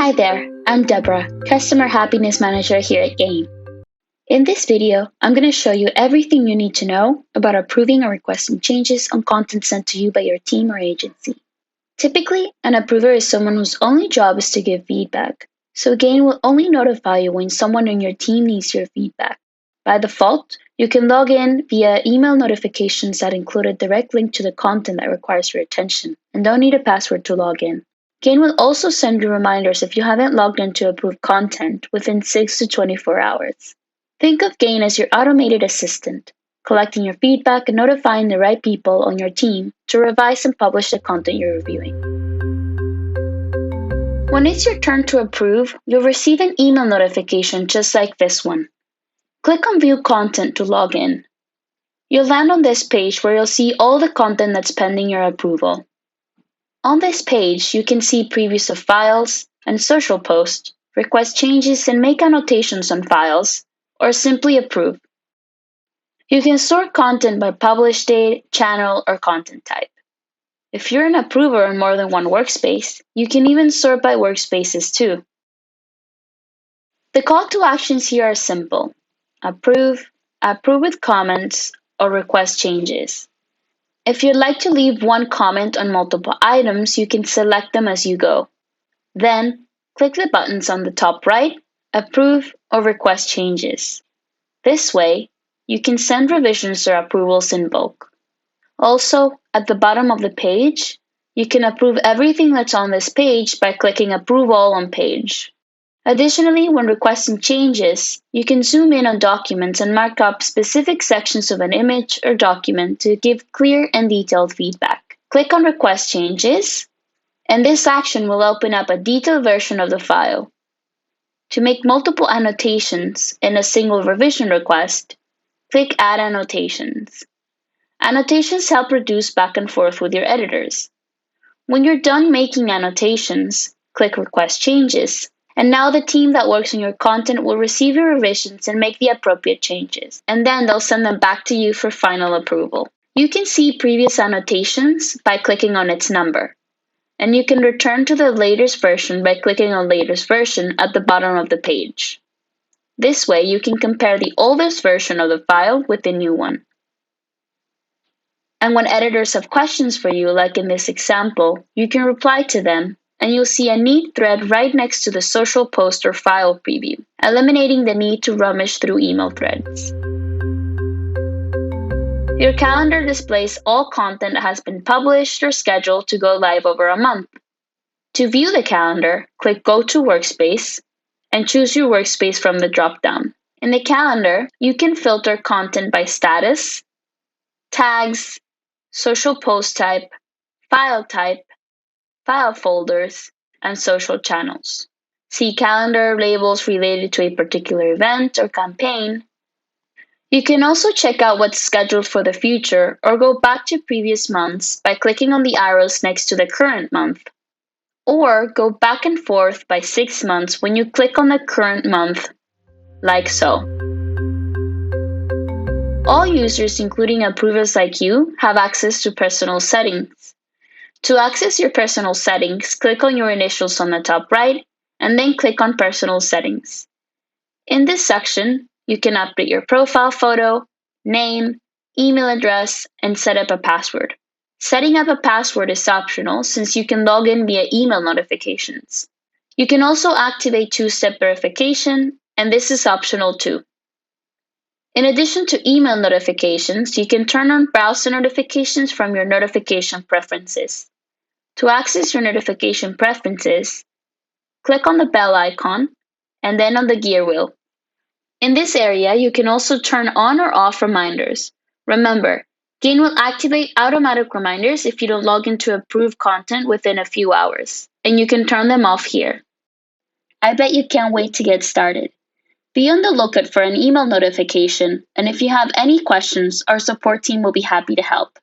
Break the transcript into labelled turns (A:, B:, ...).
A: Hi there, I'm Deborah, Customer Happiness Manager here at Gain. In this video, I'm going to show you everything you need to know about approving or requesting changes on content sent to you by your team or agency. Typically, an approver is someone whose only job is to give feedback, so Gain will only notify you when someone on your team needs your feedback. By default, you can log in via email notifications that include a direct link to the content that requires your attention, and don't need a password to log in. Gain will also send you reminders if you haven't logged in to approve content within 6 to 24 hours. Think of Gain as your automated assistant, collecting your feedback and notifying the right people on your team to revise and publish the content you're reviewing. When it's your turn to approve, you'll receive an email notification just like this one. Click on View Content to log in. You'll land on this page where you'll see all the content that's pending your approval. On this page, you can see previews of files and social posts, request changes and make annotations on files, or simply approve. You can sort content by publish date, channel, or content type. If you're an approver in more than one workspace, you can even sort by workspaces too. The call to actions here are simple: approve, approve with comments, or request changes. If you'd like to leave one comment on multiple items, you can select them as you go. Then, click the buttons on the top right, approve or request changes. This way, you can send revisions or approvals in bulk. Also, at the bottom of the page, you can approve everything that's on this page by clicking Approve All on Page. Additionally, when requesting changes, you can zoom in on documents and mark up specific sections of an image or document to give clear and detailed feedback. Click on Request Changes, and this action will open up a detailed version of the file. To make multiple annotations in a single revision request, click Add Annotations. Annotations help reduce back and forth with your editors. When you're done making annotations, click Request Changes. And now the team that works on your content will receive your revisions and make the appropriate changes. And then they'll send them back to you for final approval. You can see previous annotations by clicking on its number. And you can return to the latest version by clicking on Latest Version at the bottom of the page. This way, you can compare the oldest version of the file with the new one. And when editors have questions for you, like in this example, you can reply to them, and you'll see a neat thread right next to the social post or file preview, eliminating the need to rummage through email threads. Your calendar displays all content that has been published or scheduled to go live over a month. To view the calendar, click Go to Workspace and choose your workspace from the drop-down. In the calendar, you can filter content by status, tags, social post type, file folders, and social channels. See calendar labels related to a particular event or campaign. You can also check out what's scheduled for the future or go back to previous months by clicking on the arrows next to the current month. Or go back and forth by 6 months when you click on the current month, like so. All users, including approvers like you, have access to personal settings. To access your personal settings, click on your initials on the top right, and then click on Personal Settings. In this section, you can update your profile photo, name, email address, and set up a password. Setting up a password is optional since you can log in via email notifications. You can also activate two-step verification, and this is optional too. In addition to email notifications, you can turn on browser notifications from your notification preferences. To access your notification preferences, click on the bell icon and then on the gear wheel. In this area, you can also turn on or off reminders. Remember, Gain will activate automatic reminders if you don't log in to approve content within a few hours, and you can turn them off here. I bet you can't wait to get started. Be on the lookout for an email notification, and if you have any questions, our support team will be happy to help.